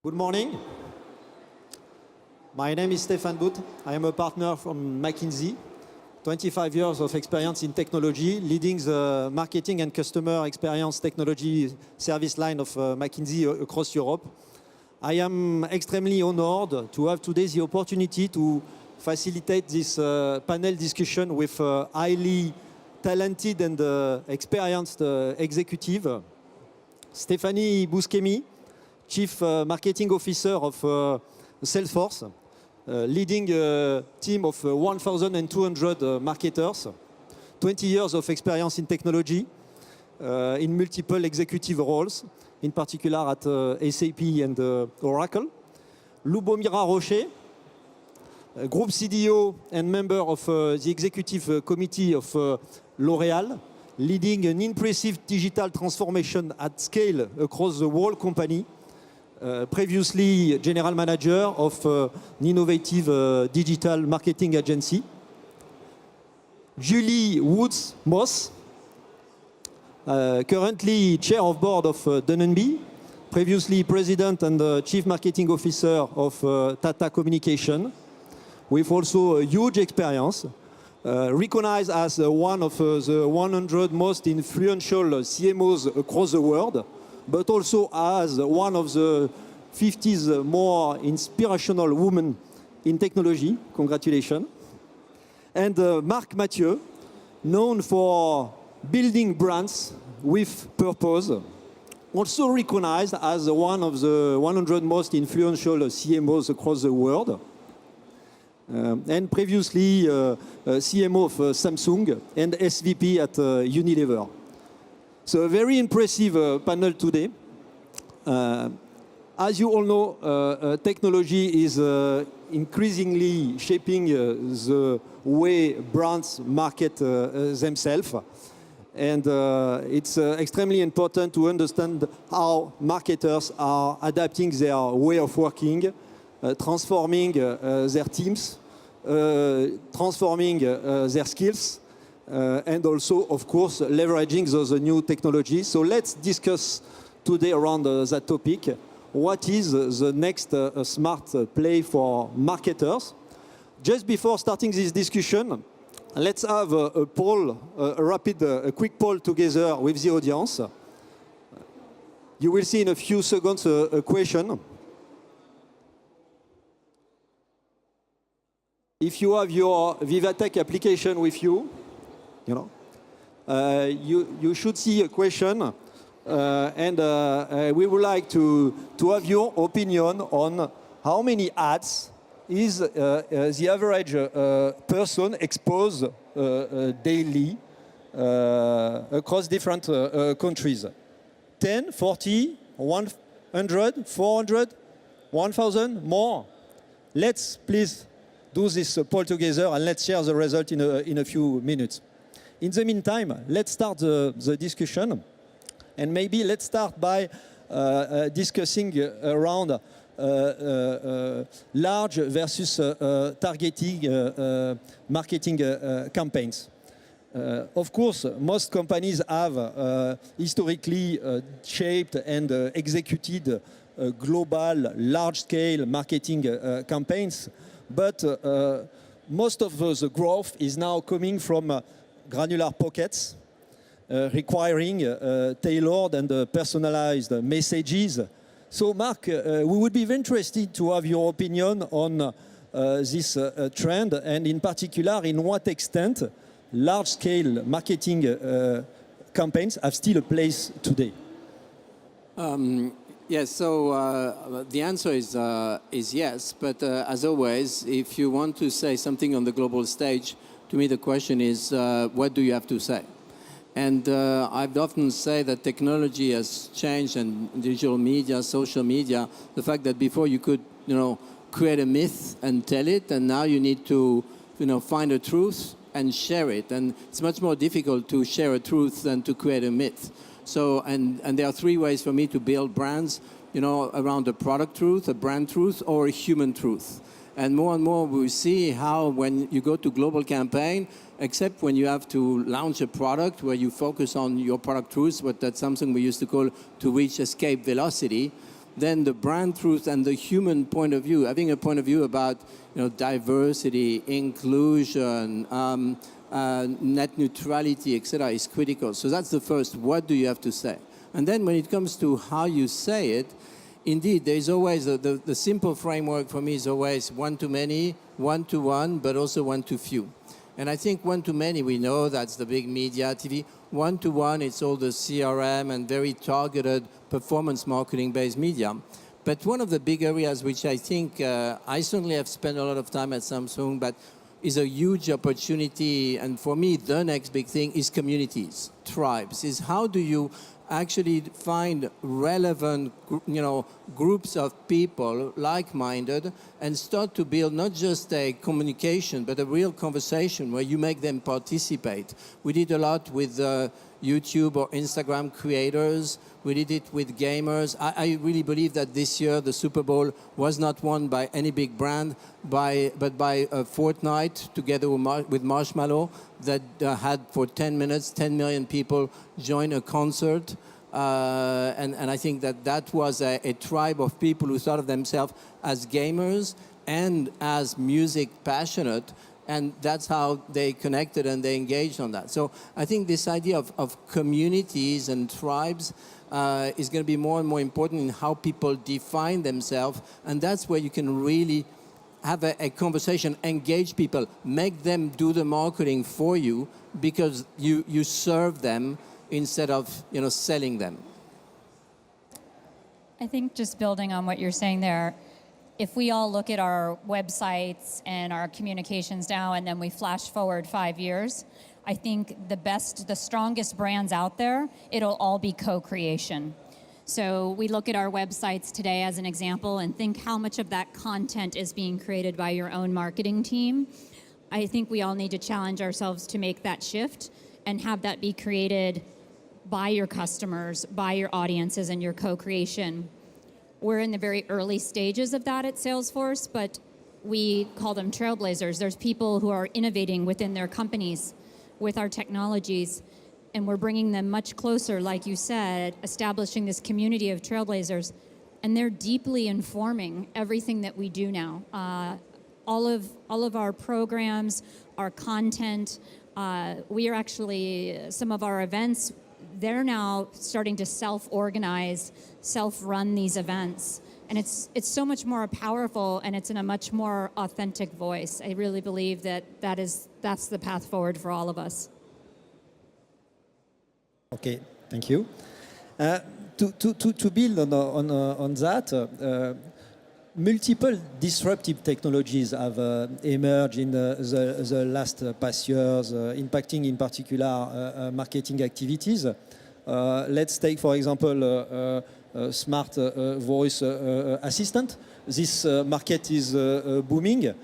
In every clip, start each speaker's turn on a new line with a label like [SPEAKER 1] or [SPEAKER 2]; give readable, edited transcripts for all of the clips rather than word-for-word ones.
[SPEAKER 1] Good morning. My name is Stéphane Bout. I am a partner from McKinsey. 25 years of experience in technology, leading the marketing and customer experience technology service line of McKinsey across Europe. I am extremely honored to have today the opportunity to facilitate this panel discussion with highly talented and experienced executive, Stéphane Buscemi, Chief Marketing Officer of Salesforce, leading a team of 1,200 marketers, 20 years of experience in technology, in multiple executive roles, in particular at SAP and Oracle. Lubomira Rochet, Group CDO and member of the Executive Committee of L'Oréal, leading an impressive digital transformation at scale across the whole company. Previously general manager of an innovative digital marketing agency. Julie Woods-Moss, currently chair of board of Dunnhumby, previously president and chief marketing officer of Tata Communication, with also a huge experience, recognized as one of the 100 most influential CMOs across the world, but also as one of the 50 more inspirational women in technology. Congratulations. And Marc Mathieu, known for building brands with purpose, also recognized as one of the 100 most influential CMOs across the world, and previously CMO of Samsung and SVP at Unilever. So a very impressive panel today. As you all know, technology is increasingly shaping the way brands market themselves. And it's extremely important to understand how marketers are adapting their way of working, transforming their teams, transforming their skills, and also, of course, leveraging those new technologies. So let's discuss today around that topic. What is the next smart play for marketers? Just before starting this discussion, let's have a poll, a quick poll together with the audience. You will see in a few seconds a question. If you have your VivaTech application with you, you should see a question, and we would like to have your opinion on how many ads is the average person exposed daily across different countries. 10, 40, 100, 400, 1,000, more. Let's please do this poll together and let's share the result in a few minutes. In the meantime, let's start the discussion, and maybe let's start by discussing around large versus targeting marketing campaigns. Of course, most companies have historically shaped and executed global, large-scale marketing campaigns, but most of the growth is now coming from granular pockets, requiring tailored and personalized messages. So, Marc, we would be very interested to have your opinion on this trend, and in particular, in what extent large-scale marketing campaigns have still a place today.
[SPEAKER 2] Yes, so the answer is yes, but as always, if you want to say something on the global stage, to me the question is, what do you have to say? And I've often say that technology has changed, and digital media, social media, the fact that before you could, create a myth and tell it, and now you need to, find a truth and share it. And it's much more difficult to share a truth than to create a myth. So, and there are three ways for me to build brands, around a product truth, a brand truth, or a human truth. And more we see how when you go to global campaign, except when you have to launch a product where you focus on your product truth, but that's something we used to call to reach escape velocity, then the brand truth and the human point of view, having a point of view about diversity, inclusion, net neutrality, etc., is critical. So that's the first. What do you have to say? And then when it comes to how you say it, indeed, there is always the simple framework for me is always one to many, one to one, but also one to few. And I think one to many, we know that's the big media, TV. One to one, it's all the CRM and very targeted performance marketing-based media. But one of the big areas which I think I certainly have spent a lot of time at Samsung, but is a huge opportunity, and for me, the next big thing is communities, tribes, is how do you actually find relevant, groups of people, like-minded, and start to build not just a communication, but a real conversation where you make them participate. We did a lot with YouTube or Instagram creators. We did it with gamers. I really believe that this year the Super Bowl was not won by any big brand, but by Fortnite together with Marshmallow that had for 10 minutes, 10 million people join a concert. And I think that was a tribe of people who thought of themselves as gamers and as music passionate. And that's how they connected and they engaged on that. So I think this idea of communities and tribes is going to be more and more important in how people define themselves. And that's where you can really have a conversation, engage people, make them do the marketing for you because you serve them instead of selling them.
[SPEAKER 3] I think just building on what you're saying there, if we all look at our websites and our communications now and then we flash forward 5 years, I think the strongest brands out there, it'll all be co-creation. So we look at our websites today as an example and think how much of that content is being created by your own marketing team. I think we all need to challenge ourselves to make that shift and have that be created by your customers, by your audiences, and your co-creation. We're in the very early stages of that at Salesforce, but we call them trailblazers. There's people who are innovating within their companies with our technologies, and we're bringing them much closer, like you said, establishing this community of trailblazers, and they're deeply informing everything that we do now. All of our programs, our content, we are actually, some of our events, they're now starting to self-organize, self-run these events. And it's so much more powerful, and it's in a much more authentic voice. I really believe that's the path forward for all of us.
[SPEAKER 1] Okay, thank you. To build on that, multiple disruptive technologies have emerged in the last past years, impacting in particular marketing activities. Let's take, for example, smart voice assistant. This market is booming.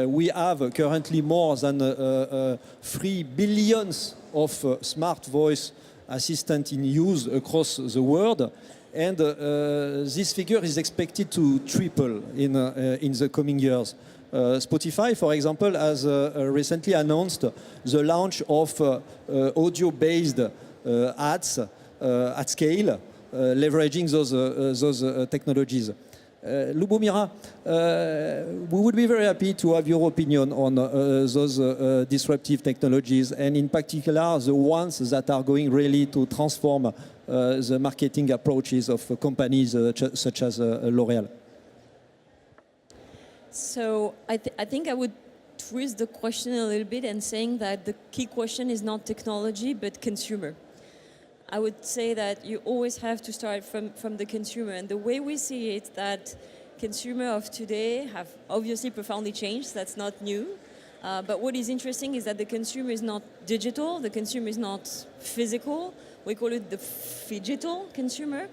[SPEAKER 1] We have currently more than 3 billion of smart voice assistant in use across the world. And this figure is expected to triple in the coming years. Spotify, for example, has recently announced the launch of audio-based ads at scale, leveraging those technologies. Lubomira, we would be very happy to have your opinion on those disruptive technologies, and in particular the ones that are going really to transform the marketing approaches of companies such as L'Oréal.
[SPEAKER 4] So I think I would twist the question a little bit and saying that the key question is not technology but consumer. I would say that you always have to start from the consumer, and the way we see it, that consumer of today have obviously profoundly changed. That's not new. But what is interesting is that the consumer is not digital, the consumer is not physical. We call it the phygital consumer.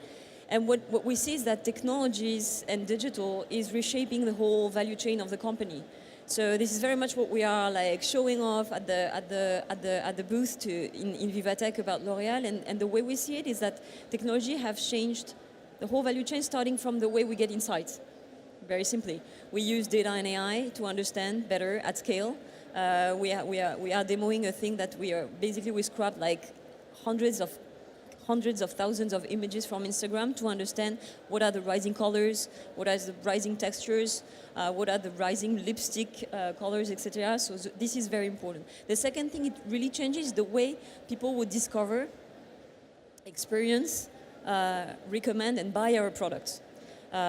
[SPEAKER 4] And what we see is that technologies and digital is reshaping the whole value chain of the company. So this is very much what we are like showing off at the booth in VivaTech about L'Oréal. And the way we see it is that technology have changed the whole value chain, starting from the way we get insights. Very simply, we use data and AI to understand better at scale. We are demoing a thing that we scrap like hundreds hundreds of thousands of images from Instagram to understand what are the rising colors, what are the rising textures, what are the rising lipstick colors, etc. So this is very important. The second thing, it really changes the way people would discover, experience, recommend and buy our products.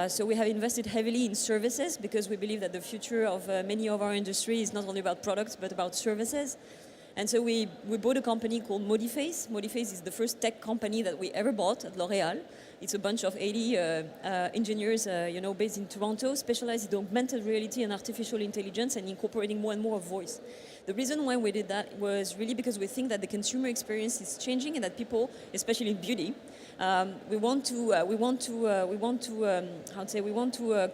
[SPEAKER 4] So we have invested heavily in services because we believe that the future of many of our industry is not only about products but about services. And so we bought a company called Modiface. Modiface is the first tech company that we ever bought at L'Oréal. It's a bunch of 80 engineers based in Toronto, specialized in augmented reality and artificial intelligence and incorporating more and more of voice. The reason why we did that was really because we think that the consumer experience is changing and that people, especially in beauty, we want to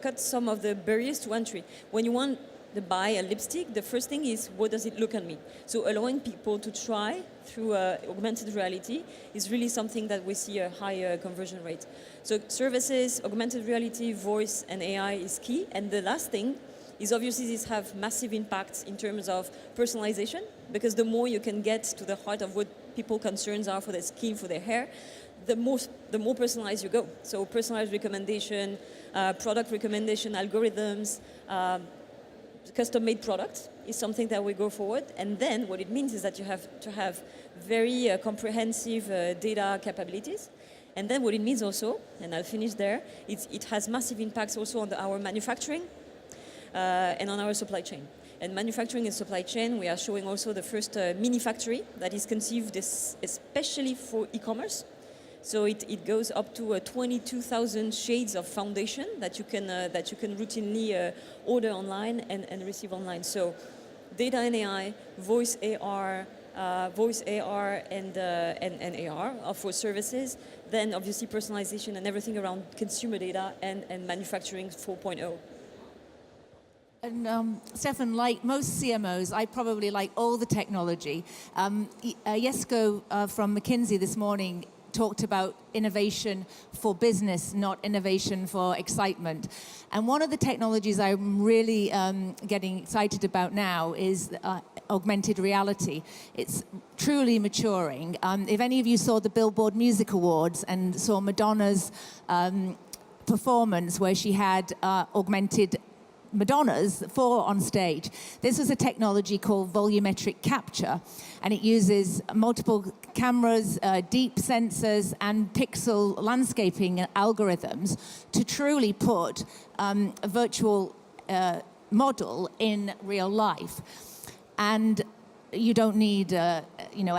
[SPEAKER 4] cut some of the barriers to entry. When you want to buy a lipstick, the first thing is, what does it look on me? So allowing people to try through augmented reality is really something that we see a higher conversion rate. So services, augmented reality, voice, and AI is key. And the last thing is obviously these have massive impacts in terms of personalization, because the more you can get to the heart of what people's concerns are for their skin, for their hair, the more personalized you go. So personalized recommendation, product recommendation algorithms, custom-made products is something that we go forward. And then what it means is that you have to have very comprehensive data capabilities. And then what it means also, and I'll finish there, it has massive impacts also on our manufacturing and on our supply chain. And manufacturing and supply chain, we are showing also the first mini factory that is conceived especially for e-commerce. So it goes up to 22,000 shades of foundation that you can routinely order online and receive online. So data and AI, voice AR and AR for services. Then obviously personalization and everything around consumer data and manufacturing 4.0.
[SPEAKER 5] And Stéphane, like most CMOs, I probably like all the technology. Jesko from McKinsey this morning talked about innovation for business, not innovation for excitement. And one of the technologies I'm really getting excited about now is augmented reality. It's truly maturing. If any of you saw the Billboard Music Awards and saw Madonna's performance where she had augmented Madonna's 4 on stage. This was a technology called volumetric capture, and it uses multiple cameras, deep sensors, and pixel landscaping algorithms to truly put a virtual model in real life. And you don't need a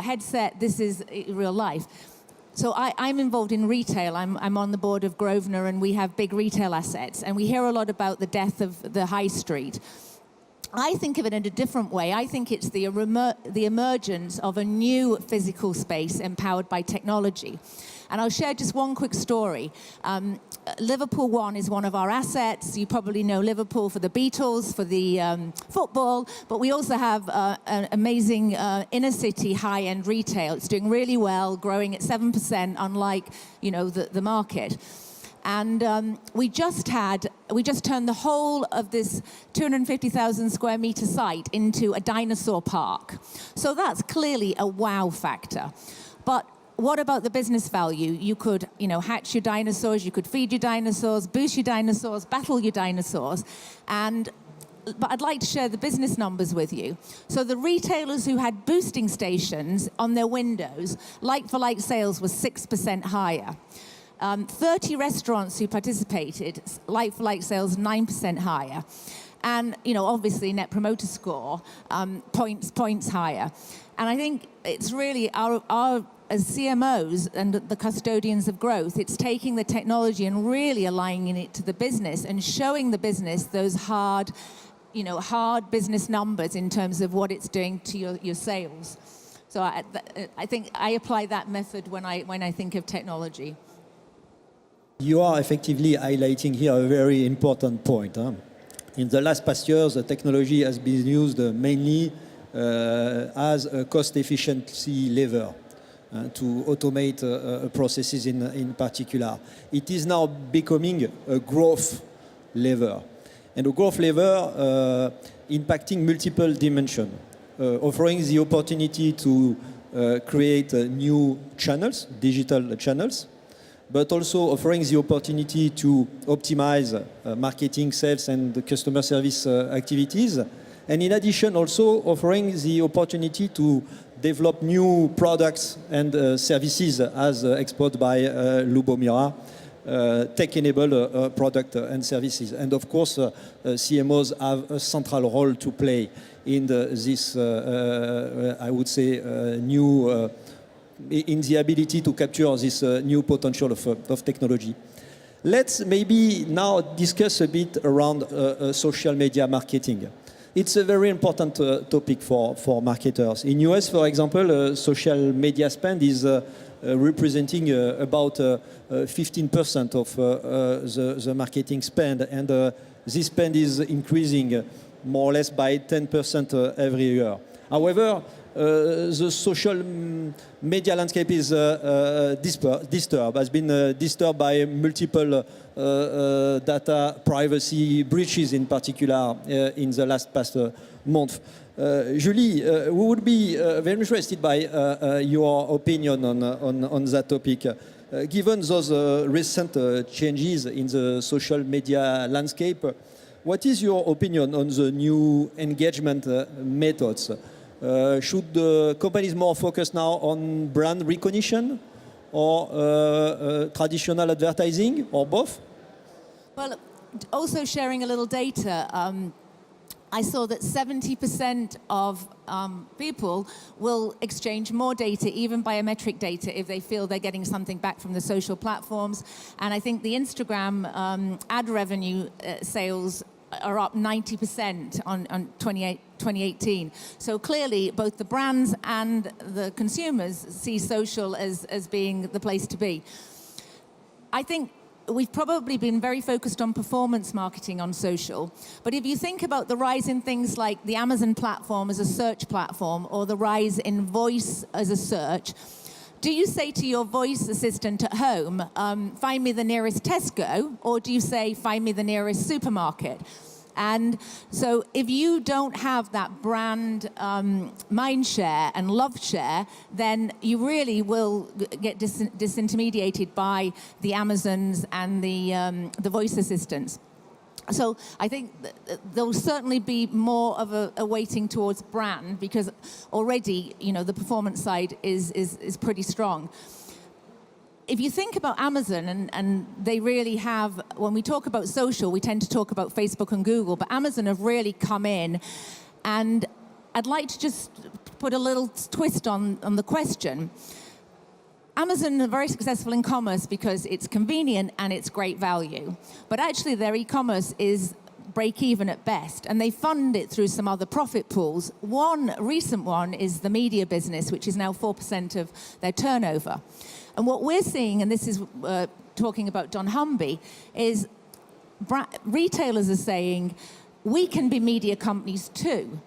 [SPEAKER 5] headset. This is real life. So I'm involved in retail. I'm on the board of Grosvenor, and we have big retail assets. And we hear a lot about the death of the high street. I think of it in a different way. I think it's the emergence of a new physical space empowered by technology. And I'll share just one quick story. Liverpool One is one of our assets. You probably know Liverpool for the Beatles, for the football, but we also have an amazing inner city high-end retail. It's doing really well, growing at 7%, unlike the market. And we just turned the whole of this 250,000 square meter site into a dinosaur park. So that's clearly a wow factor. But what about the business value? You could, hatch your dinosaurs, you could feed your dinosaurs, boost your dinosaurs, battle your dinosaurs. But I'd like to share the business numbers with you. So the retailers who had boosting stations on their windows, like-for-like sales was 6% higher. 30 restaurants who participated, like-for-like sales 9% higher. And, obviously Net Promoter Score, points higher. And I think it's really our as CMOs and the custodians of growth, it's taking the technology and really aligning it to the business and showing the business those hard business numbers in terms of what it's doing to your sales. So I think I apply that method when I think of technology.
[SPEAKER 1] You are effectively highlighting here a very important point. In the last past years, the technology has been used mainly as a cost efficiency lever. To automate processes in particular. It is now becoming a growth lever. And a growth lever impacting multiple dimensions, offering the opportunity to create new channels, digital channels, but also offering the opportunity to optimize marketing, sales, and customer service activities. And in addition, also offering the opportunity to develop new products and services as exposed by Lubomira, tech-enabled product and services. And of course, CMOs have a central role to play in this, I would say, new, in the ability to capture this new potential of technology. Let's maybe now discuss a bit around social media marketing. It's a very important topic for marketers. In US, for example, social media spend is representing about 15% of the marketing spend, and this spend is increasing more or less by 10% every year. However, the social media landscape is disturbed, has been disturbed by multiple data privacy breaches, in particular in the past month. Julie, we would be very interested by your opinion on that topic. Given those recent changes in the social media landscape, what is your opinion on the new engagement methods? Should companies more focus now on brand recognition or traditional advertising, or both?
[SPEAKER 5] Well, also sharing a little data, I saw that 70% of people will exchange more data, even biometric data, if they feel they're getting something back from the social platforms. And I think the Instagram ad revenue sales are up 90% on 2018. So clearly, both the brands and the consumers see social as being the place to be. I think we've probably been very focused on performance marketing on social. But if you think about the rise in things like the Amazon platform as a search platform, or the rise in voice as a search, do you say to your voice assistant at home, find me the nearest Tesco, or do you say, find me the nearest supermarket? And so if you don't have that brand mind share and love share, then you really will get disintermediated by the Amazons and the voice assistants. So I think there will certainly be more of a weighting towards brand, because already, you know, the performance side is pretty strong. If you think about Amazon, and they really have, when we talk about social, we tend to talk about Facebook and Google, but Amazon have really come in. And I'd like to just put a little twist on the question. Amazon are very successful in commerce because it's convenient and it's great value. But actually their e-commerce is break even at best, and they fund it through some other profit pools. One recent one is the media business, which is now 4% of their turnover. And what we're seeing, and this is talking about Dunnhumby, is retailers are saying, we can be media companies too.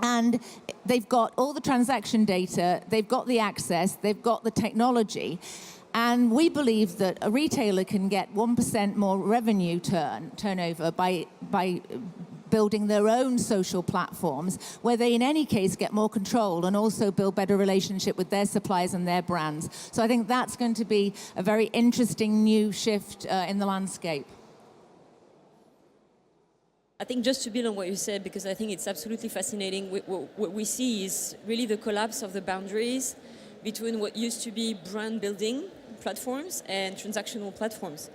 [SPEAKER 5] And they've got all the transaction data, they've got the access, they've got the technology. And we believe that a retailer can get 1% more revenue turnover by building their own social platforms, where they in any case get more control and also build better relationship with their suppliers and their brands. So I think that's going to be a very interesting new shift in the landscape.
[SPEAKER 4] I think just to build on what you said, because I think it's absolutely fascinating, what we see is really the collapse of the boundaries between what used to be brand building platforms and transactional platforms.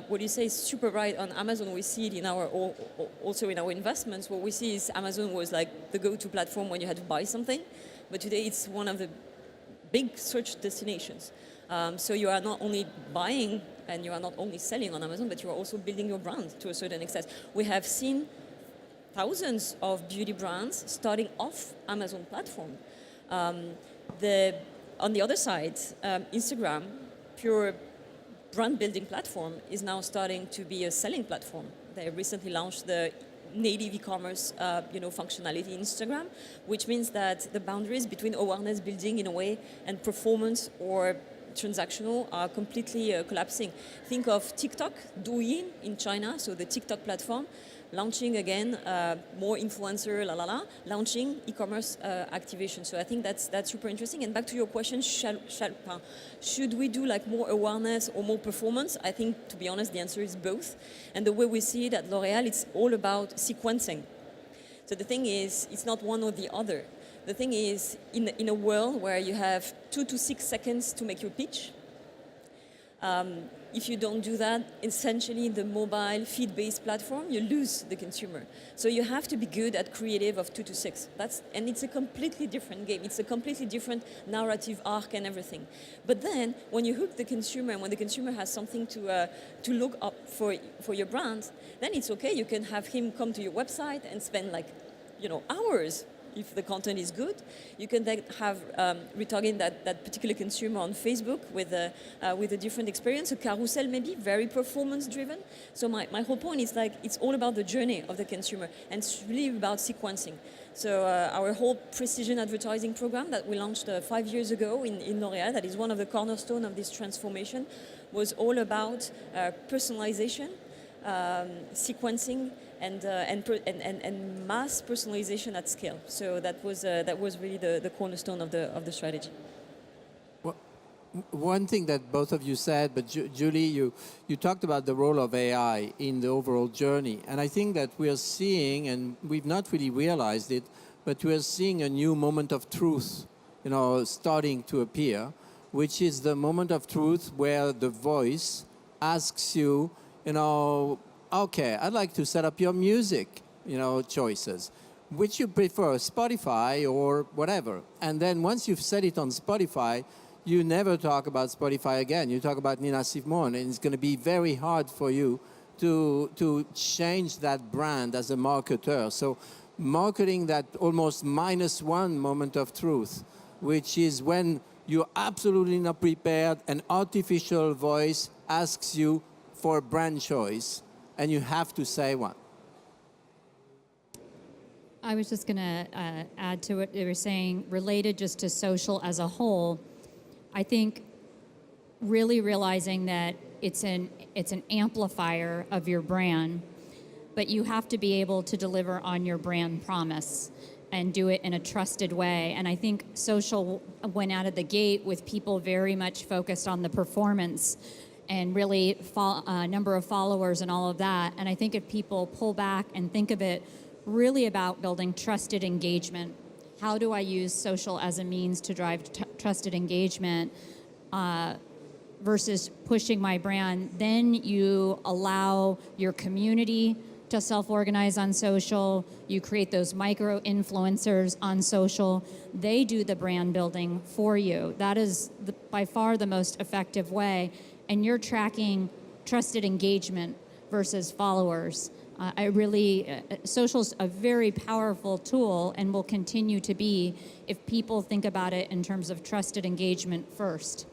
[SPEAKER 4] What you say is super right. On Amazon, we see it in also in our investments. What we see is Amazon was like the go-to platform when you had to buy something, but today it's one of the big search destinations. So you are not only buying and you are not only selling on Amazon, but you are also building your brand to a certain extent. We have seen thousands of beauty brands starting off Amazon platform. On the other side, Instagram, pure brand building platform, is now starting to be a selling platform. They recently launched the native e-commerce functionality in Instagram, which means that the boundaries between awareness building in a way and performance or transactional are completely collapsing. Think of TikTok, Douyin in China, so the TikTok platform, launching again more influencer, launching e-commerce activation. So I think that's super interesting. And back to your question, should we do like more awareness or more performance? I think, to be honest, the answer is both. And the way we see it at L'Oréal, it's all about sequencing. So the thing is, it's not one or the other. The thing is, in a world where you have 2 to 6 seconds to make your pitch, if you don't do that, essentially the mobile feed-based platform, you lose the consumer. So you have to be good at creative of 2 to 6. And it's a completely different game. It's a completely different narrative arc and everything. But then, when you hook the consumer, and when the consumer has something to look up for your brand, then it's okay. You can have him come to your website and spend hours. If the content is good, you can then have retargeting that particular consumer on Facebook with a different experience, a carousel maybe, very performance driven. So my whole point is it's all about the journey of the consumer, and it's really about sequencing. So our whole precision advertising program that we launched 5 years ago in L'Oréal, that is one of the cornerstones of this transformation, was all about personalization, sequencing, and mass personalization at scale. So that was really the cornerstone of the strategy.
[SPEAKER 2] Well, one thing that both of you said, but Julie, you talked about the role of AI in the overall journey, and I think that we are seeing, and we've not really realized it, but we are seeing a new moment of truth, starting to appear, which is the moment of truth where the voice asks you, okay, I'd like to set up your music, choices. Which you prefer, Spotify or whatever. And then once you've set it on Spotify, you never talk about Spotify again. You talk about Nina Simone, and it's going to be very hard for you to change that brand as a marketer. So marketing that almost -1 moment of truth, which is when you're absolutely not prepared, an artificial voice asks you for a brand choice, and you have to say one.
[SPEAKER 3] I was just going to add to what they were saying, related just to social as a whole. I think really realizing that it's an amplifier of your brand, but you have to be able to deliver on your brand promise and do it in a trusted way. And I think social went out of the gate with people very much focused on the performance and really number of followers and all of that. And I think if people pull back and think of it really about building trusted engagement, how do I use social as a means to drive trusted engagement versus pushing my brand, then you allow your community to self-organize on social. You create those micro-influencers on social. They do the brand building for you. That is by far the most effective way. And you're tracking trusted engagement versus followers. Social's a very powerful tool and will continue to be if people think about it in terms of trusted engagement first.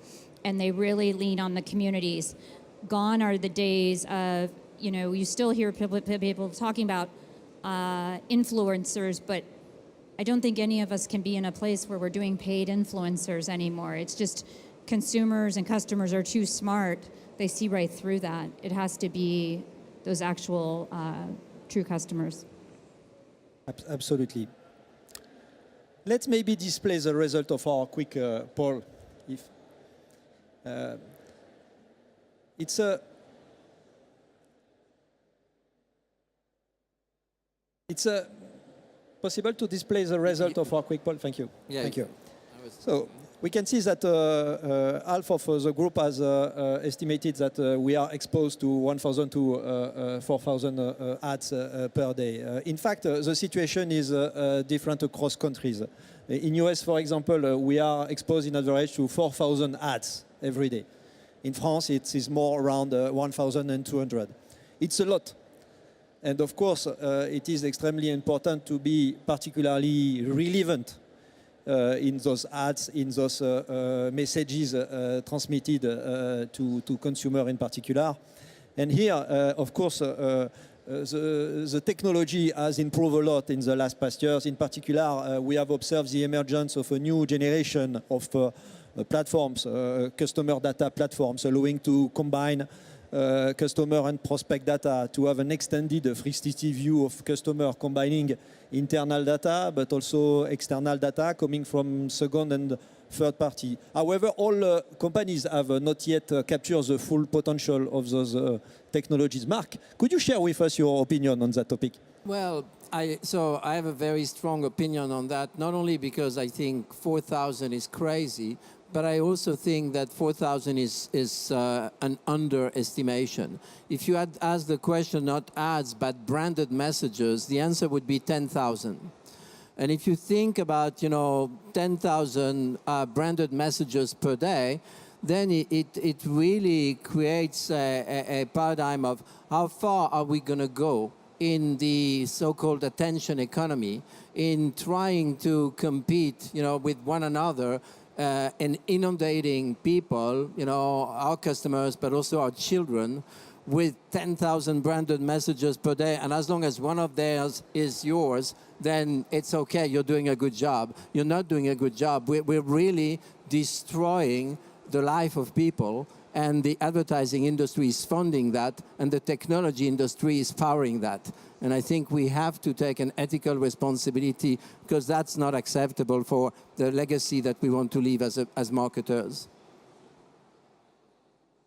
[SPEAKER 3] And they really lean on the communities. Gone are the days of, you still hear people talking about influencers, but I don't think any of us can be in a place where we're doing paid influencers anymore. It's just consumers and customers are too smart. They see right through that. It has to be those actual true customers.
[SPEAKER 1] Absolutely. Let's maybe display the result of our quick poll. If it's possible to display the result of our quick poll. Thank you.
[SPEAKER 2] Yeah,
[SPEAKER 1] thank you. So we can see that half of the group has estimated that we are exposed to 1,000 to 4,000 ads per day. In fact, the situation is different across countries. In US, for example, we are exposed in average to 4,000 ads every day. In France, it is more around 1,200. It's a lot. And of course, it is extremely important to be particularly relevant in those ads, in those messages transmitted to consumer in particular. And here, of course, the technology has improved a lot in the last past years. In particular, we have observed the emergence of a new generation of platforms, customer data platforms, allowing to combine customer and prospect data, to have an extended 360 view of customer, combining internal data but also external data coming from second and third party. However, all companies have not yet captured the full potential of those technologies. Marc, could you share with us your opinion on that topic?
[SPEAKER 2] Well, I have a very strong opinion on that, not only because I think 4,000 is crazy, but I also think that 4,000 is an underestimation. If you had asked the question, not ads, but branded messages, the answer would be 10,000. And if you think about, 10,000 branded messages per day, then it really creates a paradigm of how far are we going to go in the so-called attention economy, in trying to compete, with one another, and inundating people, our customers, but also our children, with 10,000 branded messages per day. And as long as one of theirs is yours, then it's okay, you're doing a good job. You're not doing a good job. We're really destroying the life of people, and the advertising industry is funding that, and the technology industry is powering that. And I think we have to take an ethical responsibility, because that's not acceptable for the legacy that we want to leave as marketers.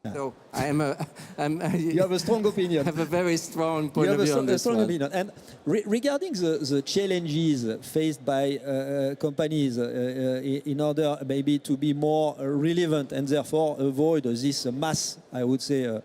[SPEAKER 2] Yeah. So
[SPEAKER 1] you have a strong opinion.
[SPEAKER 2] I have a very strong point of view on this one.
[SPEAKER 1] Opinion. And regarding the challenges faced by companies in order maybe to be more relevant and therefore avoid this mass, I would say,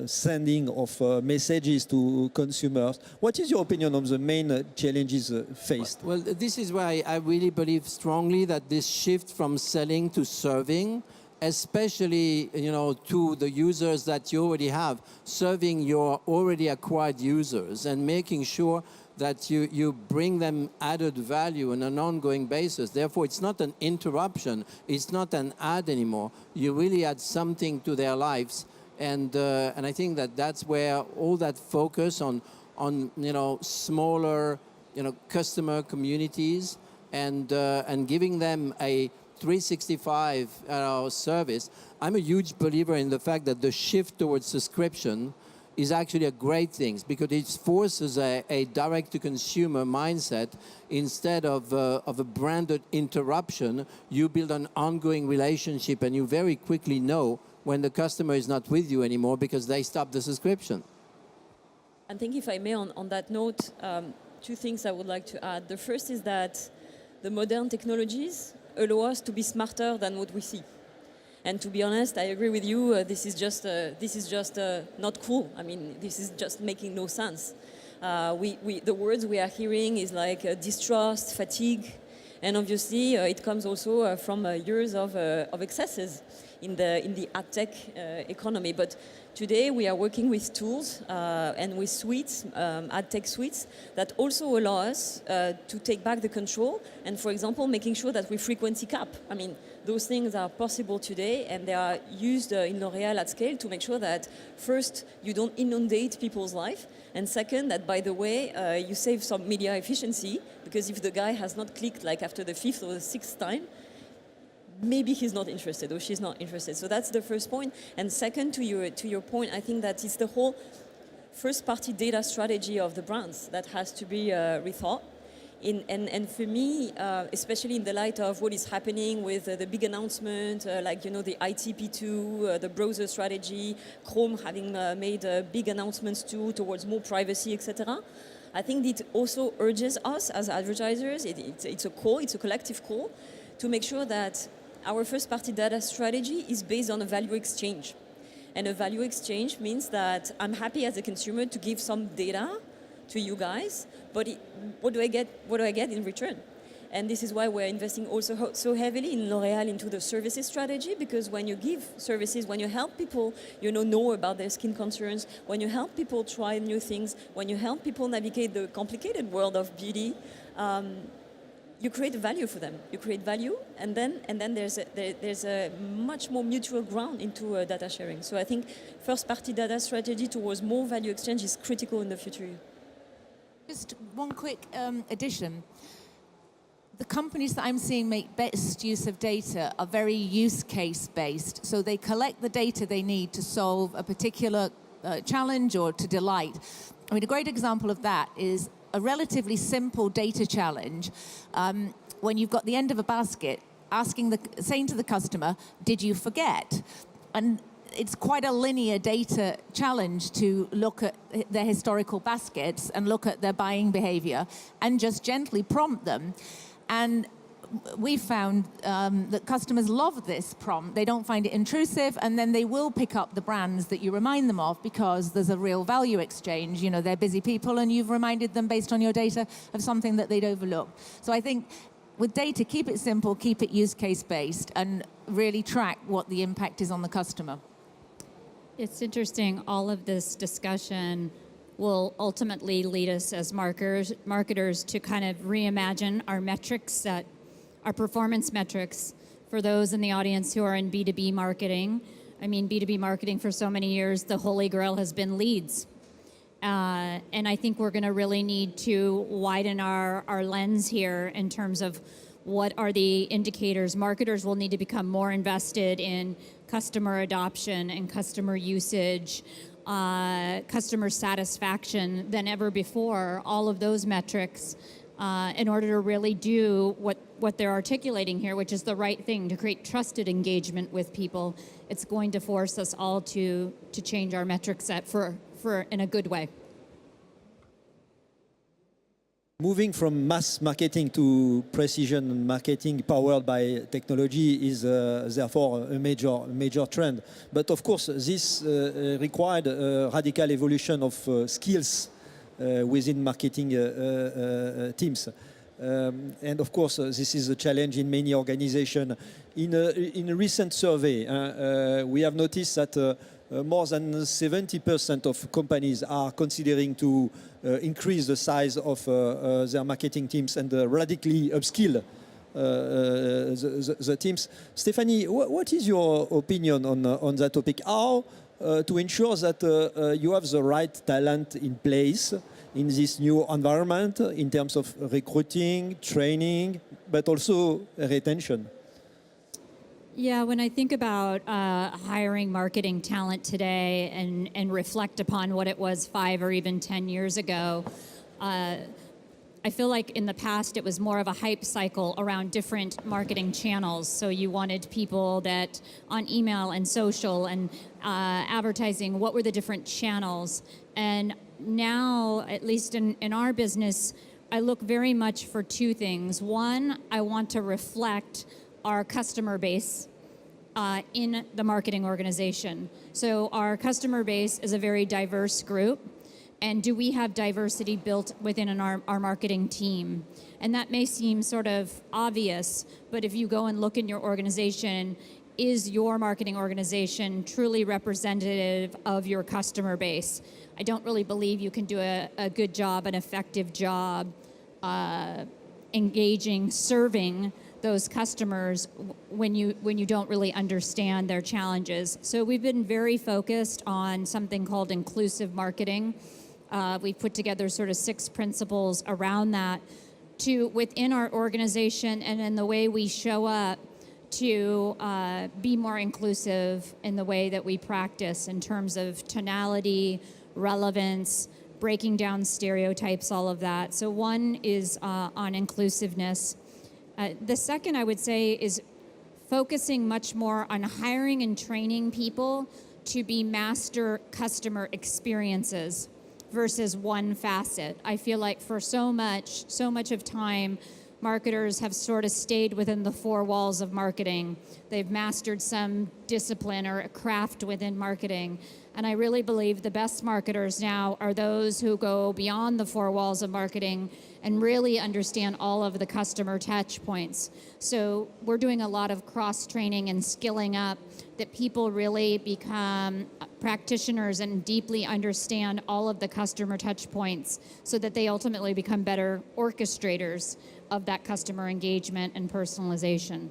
[SPEAKER 1] sending of messages to consumers. What is your opinion on the main challenges faced?
[SPEAKER 2] Well, this is why I really believe strongly that this shift from selling to serving, especially to the users that you already have, serving your already acquired users and making sure that you bring them added value on an ongoing basis. Therefore, it's not an interruption, it's not an ad anymore. You really add something to their lives. And I think that that's where all that focus on smaller customer communities and giving them a 365 service. I'm a huge believer in the fact that the shift towards subscription is actually a great thing, because it forces a direct-to-consumer mindset. Instead of a branded interruption, you build an ongoing relationship, and you very quickly know when the customer is not with you anymore because they stop the subscription.
[SPEAKER 4] I think if I may, on that note, two things I would like to add. The first is that the modern technologies allow us to be smarter than what we see. And to be honest, I agree with you. This is just not cool. I mean, this is just making no sense. The words we are hearing is like distrust, fatigue, and obviously it comes also from years of excesses in the ad tech economy. But today we are working with tools and with suites, ad tech suites, that also allow us to take back the control and, for example, making sure that we frequency cap. I mean, those things are possible today, and they are used in L'Oréal at scale to make sure that, first, you don't inundate people's life, and second, that, by the way, you save some media efficiency, because if the guy has not clicked like after the 5th or the 6th time, maybe he's not interested or she's not interested. So that's the first point. And second, to your point, I think that it's the whole first-party data strategy of the brands that has to be rethought. And for me, especially in the light of what is happening with the big announcement, like, the ITP2, the browser strategy, Chrome having made big announcements too towards more privacy, etc. I think it also urges us as advertisers, it's a call, it's a collective call, to make sure that our first-party data strategy is based on a value exchange. And a value exchange means that I'm happy as a consumer to give some data to you guys, but what do I get in return? And this is why we're investing also so heavily in L'Oréal into the services strategy, because when you give services, when you help people, know about their skin concerns, when you help people try new things, when you help people navigate the complicated world of beauty, you create value for them. You create value, and then there's a much more mutual ground into data sharing. So I think first-party data strategy towards more value exchange is critical in the future.
[SPEAKER 5] Just one quick addition. the companies that I'm seeing make best use of data are very use case based. So they collect the data they need to solve a particular challenge or to delight. I mean, a great example of that is a relatively simple data challenge. When you've got the end of a basket, saying to the customer, did you forget? And it's quite a linear data challenge to look at their historical baskets and look at their buying behavior and just gently prompt them. And we found that customers love this prompt. They don't find it intrusive, and then they will pick up the brands that you remind them of because there's a real value exchange. You know, they're busy people, and you've reminded them based on your data of something that they'd overlooked. So I think with data, keep it simple, keep it use case based, and really track what the impact is on the customer.
[SPEAKER 3] It's interesting, all of this discussion will ultimately lead us as marketers to kind of reimagine our metrics, our performance metrics. For those in the audience who are in B2B marketing, I mean, B2B marketing for so many years, the holy grail has been leads. And I think we're going to really need to widen our lens here in terms of what are the indicators. Marketers will need to become more invested in customer adoption and customer usage, customer satisfaction than ever before, all of those metrics, in order to really do what they're articulating here, which is the right thing, to create trusted engagement with people. It's going to force us all to change our metric set for in a good way.
[SPEAKER 1] Moving from mass marketing to precision marketing powered by technology is therefore a major trend. But of course, this required a radical evolution of skills within marketing teams. And of course, this is a challenge in many organizations. In a recent survey, we have noticed that more than 70% of companies are considering to increase the size of their marketing teams and radically upskill the teams. Stephanie, what is your opinion on that topic? How to ensure that you have the right talent in place in this new environment in terms of recruiting, training, but also retention?
[SPEAKER 3] Yeah, when I think about hiring marketing talent today and reflect upon what it was 5 or even 10 years ago, I feel like in the past it was more of a hype cycle around different marketing channels. So you wanted people that on email and social and advertising, what were the different channels? And now, at least in our business, I look very much for two things. One, I want to reflect our customer base in the marketing organization. So our customer base is a very diverse group. And do we have diversity built within our marketing team? And that may seem sort of obvious, but if you go and look in your organization, is your marketing organization truly representative of your customer base? I don't really believe you can do a good job, an effective job, engaging, serving those customers when you don't really understand their challenges. So we've been very focused on something called inclusive marketing. We've put together sort of 6 principles around that to within our organization and in the way we show up to be more inclusive in the way that we practice in terms of tonality, relevance, breaking down stereotypes, all of that. So one is on inclusiveness. The second, I would say, is focusing much more on hiring and training people to be master customer experiences versus one facet. I feel like for so much of time, marketers have sort of stayed within the 4 walls of marketing. They've mastered some discipline or a craft within marketing. And I really believe the best marketers now are those who go beyond the 4 walls of marketing and really understand all of the customer touch points. So we're doing a lot of cross-training and skilling up that people really become practitioners and deeply understand all of the customer touch points so that they ultimately become better orchestrators of that customer engagement and personalization.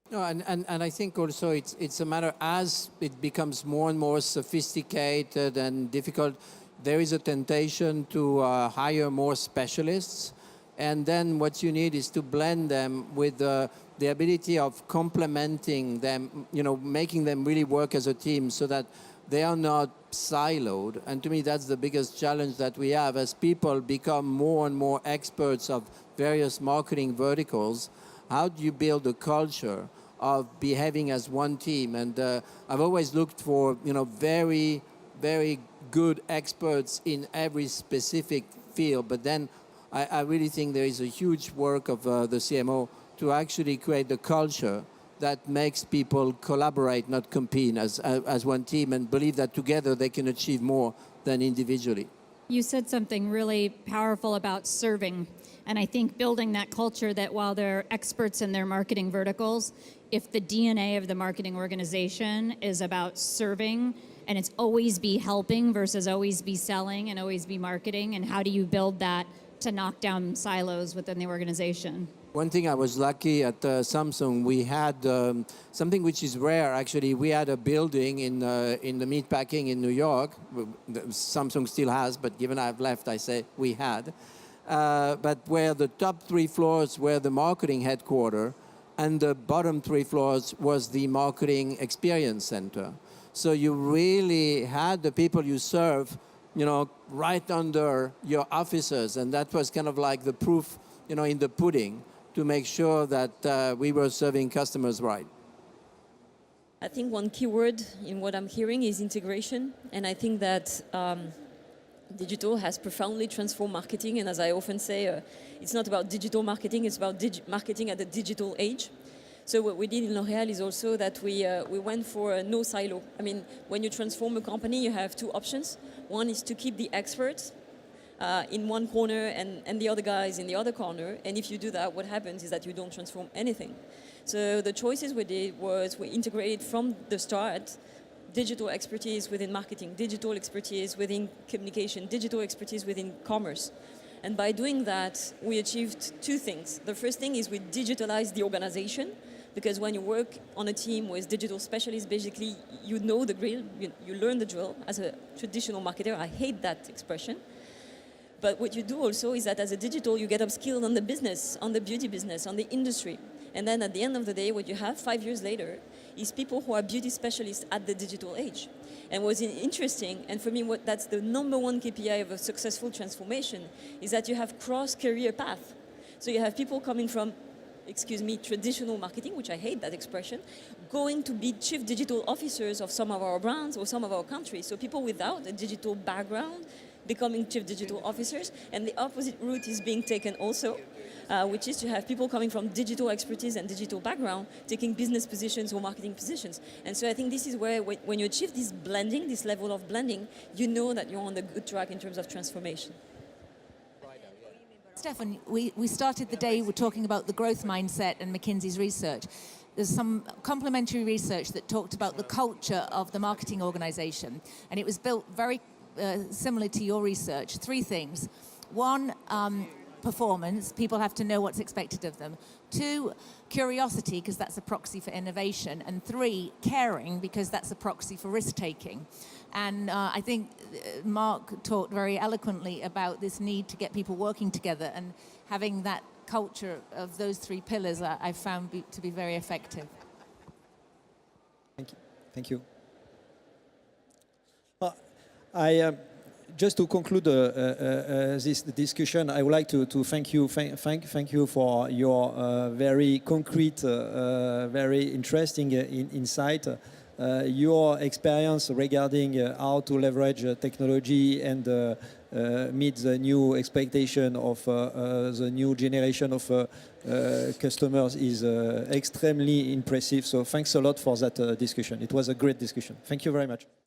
[SPEAKER 2] No, and I think also it's a matter as it becomes more and more sophisticated and difficult, there is a temptation to hire more specialists. And then what you need is to blend them with the ability of complementing them, making them really work as a team so that they are not siloed. And to me, that's the biggest challenge that we have as people become more and more experts of various marketing verticals. How do you build a culture of behaving as one team? And I've always looked for, very, very good experts in every specific field. But then I really think there is a huge work of the CMO to actually create the culture that makes people collaborate, not compete as one team, and believe that together they can achieve more than individually.
[SPEAKER 3] You said something really powerful about serving. And I think building that culture that while they're experts in their marketing verticals, if the DNA of the marketing organization is about serving, and it's always be helping versus always be selling and always be marketing, and how do you build that to knock down silos within the organization?
[SPEAKER 2] One thing I was lucky at Samsung, we had something which is rare actually. We had a building in the meatpacking in New York. Samsung still has, but given I've left, I say we had. But where the top 3 floors were the marketing headquarters, and the bottom 3 floors was the marketing experience center. So you really had the people you serve, right under your offices, and that was kind of like the proof, in the pudding, to make sure that we were serving customers right.
[SPEAKER 4] I think one key word in what I'm hearing is integration, and I think that digital has profoundly transformed marketing, and as I often say, it's not about digital marketing, it's about marketing at the digital age. So what we did in L'Oréal is also that we went for no silo. I mean, when you transform a company, you have 2 options. One is to keep the experts in one corner and the other guys in the other corner. And if you do that, what happens is that you don't transform anything. So the choices we did was we integrated from the start digital expertise within marketing, digital expertise within communication, digital expertise within commerce. And by doing that, we achieved 2 things. The first thing is we digitalized the organization, because when you work on a team with digital specialists, basically you know the drill, you learn the drill. As a traditional marketer, I hate that expression. But what you do also is that as a digital, you get upskilled on the business, on the beauty business, on the industry. And then at the end of the day, what you have 5 years later is people who are beauty specialists at the digital age. And what's interesting, and for me, that's the #1 KPI of a successful transformation, is that you have cross-career path. So you have people coming from, traditional marketing, which I hate that expression, going to be chief digital officers of some of our brands or some of our countries. So people without a digital background becoming chief digital officers, and the opposite route is being taken also, which is to have people coming from digital expertise and digital background taking business positions or marketing positions. And so I think this is where when you achieve this blending, this level of blending, you know that you're on the good track in terms of transformation.
[SPEAKER 5] Stéphane, we started the day, we're talking about the growth mindset and McKinsey's research. There's some complementary research that talked about the culture of the marketing organization, and it was built very similar to your research. 3 things. 1, performance. People have to know what's expected of them. 2, curiosity, because that's a proxy for innovation. And 3, caring, because that's a proxy for risk-taking. And I think Marc talked very eloquently about this need to get people working together, and having that culture of those 3 pillars I found to be very effective.
[SPEAKER 1] Thank you. Thank you. Just to conclude this discussion, I would like to thank you for your very concrete, very interesting insight. Your experience regarding how to leverage technology and meet the new expectation of the new generation of customers is extremely impressive. So thanks a lot for that discussion. It was a great discussion. Thank you very much.